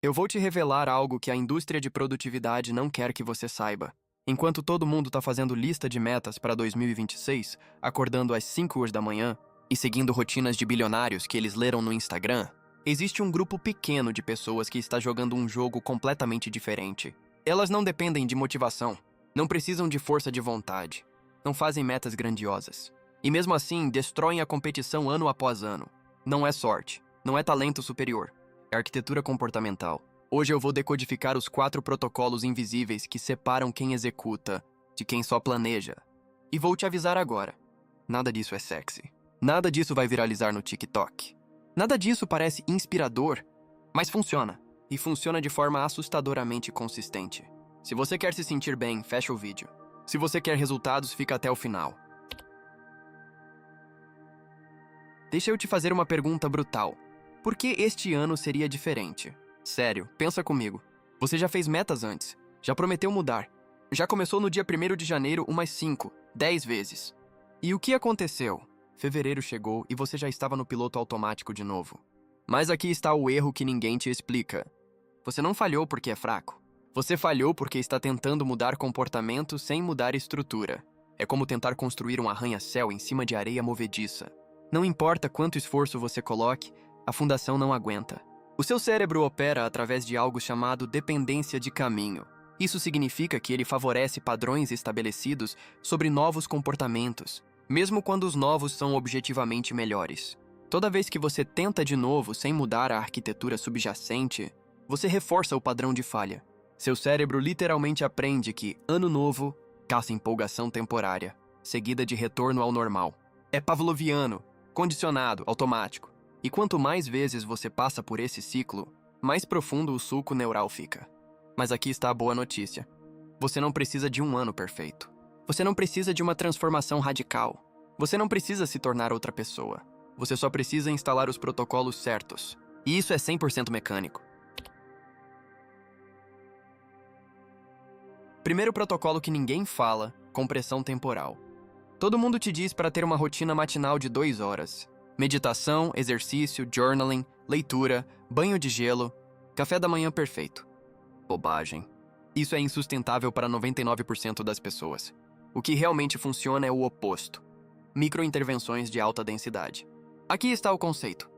Eu vou te revelar algo que a indústria de produtividade não quer que você saiba. Enquanto todo mundo está fazendo lista de metas para 2026, acordando às 5 horas da manhã e seguindo rotinas de bilionários que eles leram no Instagram, existe um grupo pequeno de pessoas que está jogando um jogo completamente diferente. Elas não dependem de motivação, não precisam de força de vontade, não fazem metas grandiosas. E mesmo assim, destroem a competição ano após ano. Não é sorte, não é talento superior. É arquitetura comportamental. Hoje eu vou decodificar os 4 protocolos invisíveis que separam quem executa de quem só planeja. E vou te avisar agora. Nada disso é sexy. Nada disso vai viralizar no TikTok. Nada disso parece inspirador, mas funciona. E funciona de forma assustadoramente consistente. Se você quer se sentir bem, fecha o vídeo. Se você quer resultados, fica até o final. Deixa eu te fazer uma pergunta brutal. Por que este ano seria diferente? Sério, pensa comigo. Você já fez metas antes, já prometeu mudar, já começou no dia 1º de janeiro umas 5, 10 vezes. E o que aconteceu? Fevereiro chegou e você já estava no piloto automático de novo. Mas aqui está o erro que ninguém te explica. Você não falhou porque é fraco. Você falhou porque está tentando mudar comportamento sem mudar estrutura. É como tentar construir um arranha-céu em cima de areia movediça. Não importa quanto esforço você coloque, a fundação não aguenta. O seu cérebro opera através de algo chamado dependência de caminho. Isso significa que ele favorece padrões estabelecidos sobre novos comportamentos, mesmo quando os novos são objetivamente melhores. Toda vez que você tenta de novo sem mudar a arquitetura subjacente, você reforça o padrão de falha. Seu cérebro literalmente aprende que ano novo caça empolgação temporária, seguida de retorno ao normal. É pavloviano, condicionado, automático. E quanto mais vezes você passa por esse ciclo, mais profundo o sulco neural fica. Mas aqui está a boa notícia. Você não precisa de um ano perfeito. Você não precisa de uma transformação radical. Você não precisa se tornar outra pessoa. Você só precisa instalar os protocolos certos. E isso é 100% mecânico. Primeiro protocolo que ninguém fala, compressão temporal. Todo mundo te diz para ter uma rotina matinal de 2 horas. Meditação, exercício, journaling, leitura, banho de gelo, café da manhã perfeito. Bobagem. Isso é insustentável para 99% das pessoas. O que realmente funciona é o oposto. Microintervenções de alta densidade. Aqui está o conceito.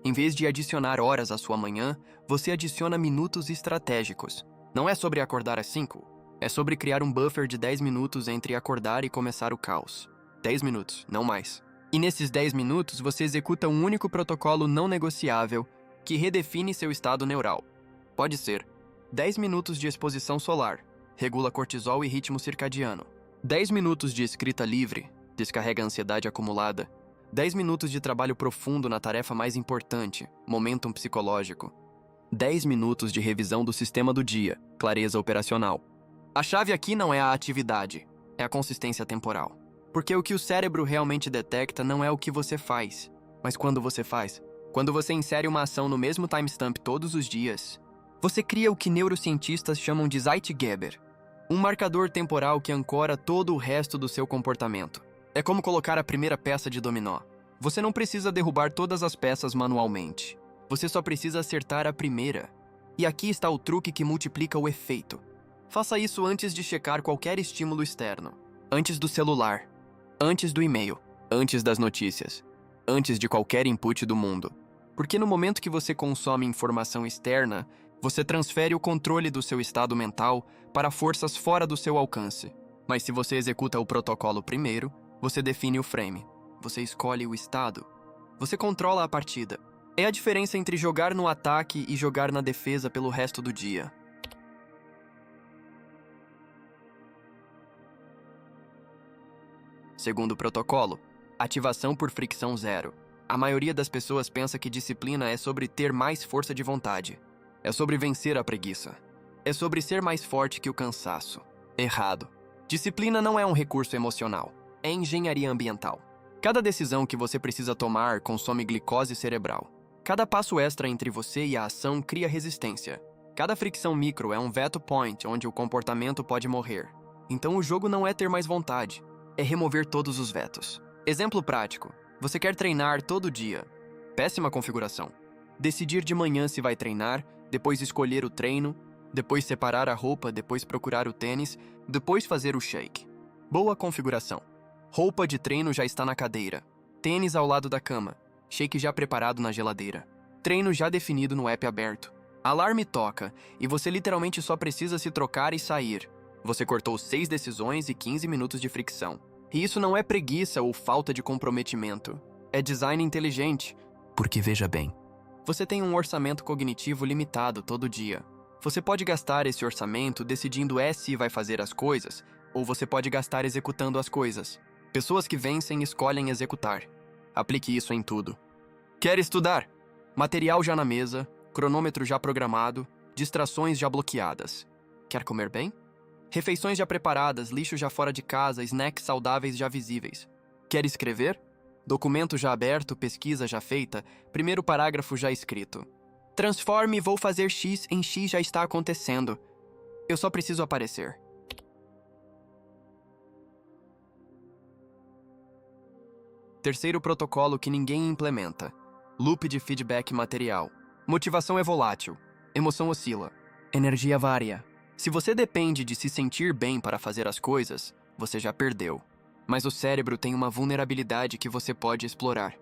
Em vez de adicionar horas à sua manhã, você adiciona minutos estratégicos. Não é sobre acordar às 5, é sobre criar um buffer de 10 minutos entre acordar e começar o caos. 10 minutos, não mais. E nesses 10 minutos, você executa um único protocolo não negociável que redefine seu estado neural. Pode ser 10 minutos de exposição solar, regula cortisol e ritmo circadiano. 10 minutos de escrita livre, descarrega a ansiedade acumulada. 10 minutos de trabalho profundo na tarefa mais importante, momentum psicológico. 10 minutos de revisão do sistema do dia, clareza operacional. A chave aqui não é a atividade, é a consistência temporal. Porque o que o cérebro realmente detecta não é o que você faz, mas quando você faz. Quando você insere uma ação no mesmo timestamp todos os dias, você cria o que neurocientistas chamam de Zeitgeber, um marcador temporal que ancora todo o resto do seu comportamento. É como colocar a primeira peça de dominó. Você não precisa derrubar todas as peças manualmente. Você só precisa acertar a primeira. E aqui está o truque que multiplica o efeito. Faça isso antes de checar qualquer estímulo externo. Antes do celular. Antes do e-mail, antes das notícias, antes de qualquer input do mundo. Porque no momento que você consome informação externa, você transfere o controle do seu estado mental para forças fora do seu alcance. Mas se você executa o protocolo primeiro, você define o frame, você escolhe o estado, você controla a partida. É a diferença entre jogar no ataque e jogar na defesa pelo resto do dia. Segundo protocolo, ativação por fricção zero. A maioria das pessoas pensa que disciplina é sobre ter mais força de vontade. É sobre vencer a preguiça. É sobre ser mais forte que o cansaço. Errado. Disciplina não é um recurso emocional. É engenharia ambiental. Cada decisão que você precisa tomar consome glicose cerebral. Cada passo extra entre você e a ação cria resistência. Cada fricção micro é um veto point onde o comportamento pode morrer. Então o jogo não é ter mais vontade. É remover todos os vetos. Exemplo prático. Você quer treinar todo dia. Péssima configuração. Decidir de manhã se vai treinar depois escolher o treino, depois separar a roupa, depois procurar o tênis, depois fazer o shake. Boa configuração. Roupa de treino já está na cadeira. Tênis ao lado da cama. Shake já preparado na geladeira. Treino já definido no app aberto. Alarme toca e você literalmente só precisa se trocar e sair. Você cortou 6 decisões e 15 minutos de fricção. E isso não é preguiça ou falta de comprometimento. É design inteligente. Porque veja bem, você tem um orçamento cognitivo limitado todo dia. Você pode gastar esse orçamento decidindo se vai fazer as coisas, ou você pode gastar executando as coisas. Pessoas que vencem escolhem executar. Aplique isso em tudo. Quer estudar? Material já na mesa, cronômetro já programado, distrações já bloqueadas. Quer comer bem? Refeições já preparadas, lixo já fora de casa, snacks saudáveis já visíveis. Quer escrever? Documento já aberto, pesquisa já feita, primeiro parágrafo já escrito. Transforme vou fazer X em X já está acontecendo. Eu só preciso aparecer. Terceiro protocolo que ninguém implementa. Loop de feedback material. Motivação é volátil. Emoção oscila. Energia varia. Se você depende de se sentir bem para fazer as coisas, você já perdeu. Mas o cérebro tem uma vulnerabilidade que você pode explorar.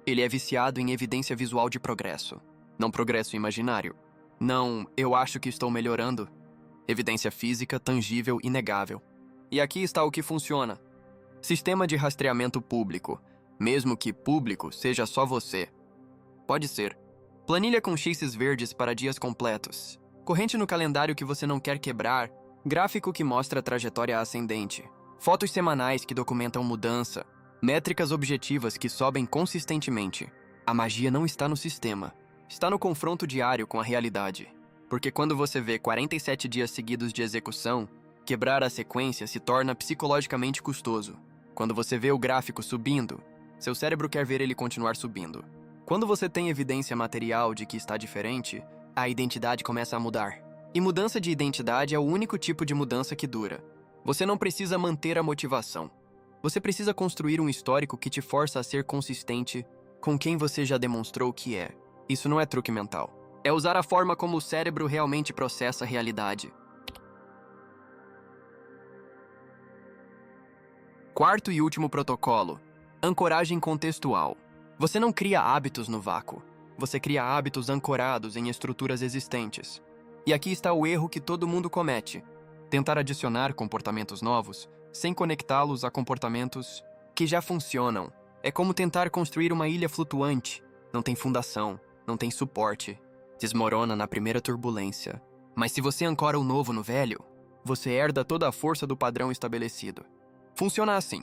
Ele é viciado em evidência visual de progresso. Não progresso imaginário. Não, eu acho que estou melhorando. Evidência física, tangível, inegável. E aqui está o que funciona. Sistema de rastreamento público. Mesmo que público seja só você. Pode ser. Planilha com x's verdes para dias completos. Corrente no calendário que você não quer quebrar. Gráfico que mostra a trajetória ascendente. Fotos semanais que documentam mudança. Métricas objetivas que sobem consistentemente. A magia não está no sistema. Está no confronto diário com a realidade. Porque quando você vê 47 dias seguidos de execução, quebrar a sequência se torna psicologicamente custoso. Quando você vê o gráfico subindo, seu cérebro quer ver ele continuar subindo. Quando você tem evidência material de que está diferente, a identidade começa a mudar. E mudança de identidade é o único tipo de mudança que dura. Você não precisa manter a motivação. Você precisa construir um histórico que te força a ser consistente com quem você já demonstrou que é. Isso não é truque mental. É usar a forma como o cérebro realmente processa a realidade. Quarto e último protocolo. Ancoragem contextual. Você não cria hábitos no vácuo. Você cria hábitos ancorados em estruturas existentes. E aqui está o erro que todo mundo comete. Tentar adicionar comportamentos novos sem conectá-los a comportamentos que já funcionam. É como tentar construir uma ilha flutuante. Não tem fundação, não tem suporte. Desmorona na primeira turbulência. Mas se você ancora o novo no velho, você herda toda a força do padrão estabelecido. Funciona assim.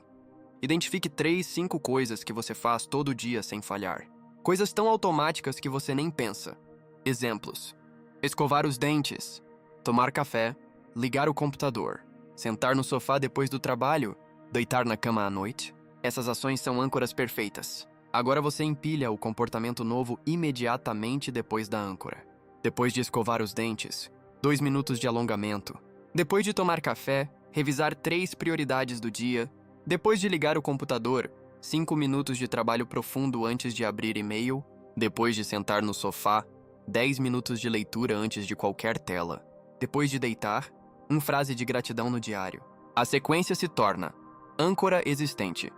Identifique 3, 5 coisas que você faz todo dia sem falhar. Coisas tão automáticas que você nem pensa. Exemplos. Escovar os dentes. Tomar café. Ligar o computador. Sentar no sofá depois do trabalho. Deitar na cama à noite. Essas ações são âncoras perfeitas. Agora você empilha o comportamento novo imediatamente depois da âncora. Depois de escovar os dentes, 2 minutos de alongamento. Depois de tomar café, revisar 3 prioridades do dia. Depois de ligar o computador, 5 minutos de trabalho profundo antes de abrir e-mail. Depois de sentar no sofá, 10 minutos de leitura antes de qualquer tela. Depois de deitar, uma frase de gratidão no diário. A sequência se torna âncora existente.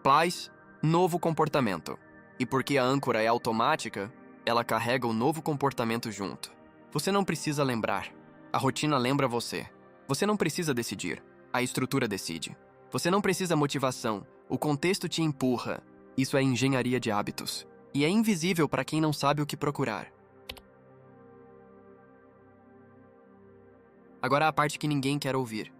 Paz, novo comportamento. E porque a âncora é automática, ela carrega o novo comportamento junto. Você não precisa lembrar. A rotina lembra você. Você não precisa decidir. A estrutura decide. Você não precisa motivação. O contexto te empurra. Isso é engenharia de hábitos. E é invisível para quem não sabe o que procurar. Agora a parte que ninguém quer ouvir.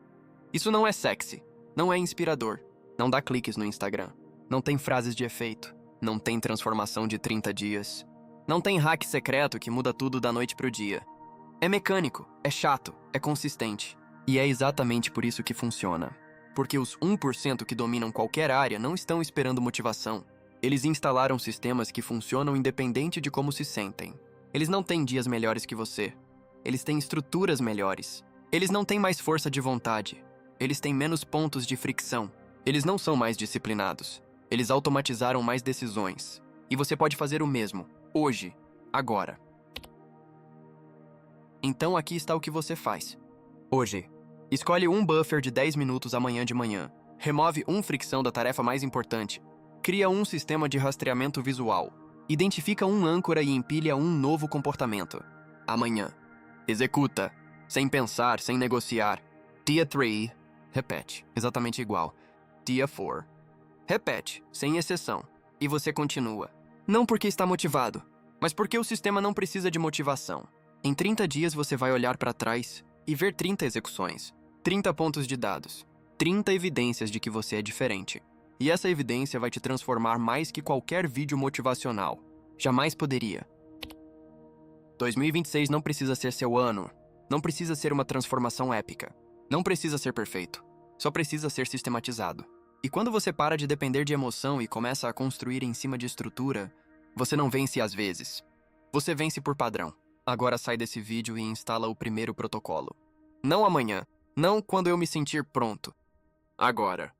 Isso não é sexy. Não é inspirador. Não dá cliques no Instagram. Não tem frases de efeito. Não tem transformação de 30 dias. Não tem hack secreto que muda tudo da noite pro dia. É mecânico, é chato, é consistente. E é exatamente por isso que funciona. Porque os 1% que dominam qualquer área não estão esperando motivação. Eles instalaram sistemas que funcionam independente de como se sentem. Eles não têm dias melhores que você. Eles têm estruturas melhores. Eles não têm mais força de vontade. Eles têm menos pontos de fricção. Eles não são mais disciplinados. Eles automatizaram mais decisões. E você pode fazer o mesmo, hoje, agora. Então aqui está o que você faz. Hoje, escolhe um buffer de 10 minutos amanhã de manhã. Remove fricção da tarefa mais importante. Cria um sistema de rastreamento visual. Identifica âncora e empilha novo comportamento. Amanhã. Executa. Sem pensar, sem negociar. Dia 3. Repete. Exatamente igual. Dia 4. Repete, sem exceção. E você continua. Não porque está motivado, mas porque o sistema não precisa de motivação. Em 30 dias você vai olhar para trás e ver 30 execuções, 30 pontos de dados, 30 evidências de que você é diferente. E essa evidência vai te transformar mais que qualquer vídeo motivacional. Jamais poderia. 2026 não precisa ser seu ano. Não precisa ser uma transformação épica. Não precisa ser perfeito. Só precisa ser sistematizado. E quando você para de depender de emoção e começa a construir em cima de estrutura, você não vence às vezes. Você vence por padrão. Agora sai desse vídeo e instala o primeiro protocolo. Não amanhã. Não quando eu me sentir pronto. Agora.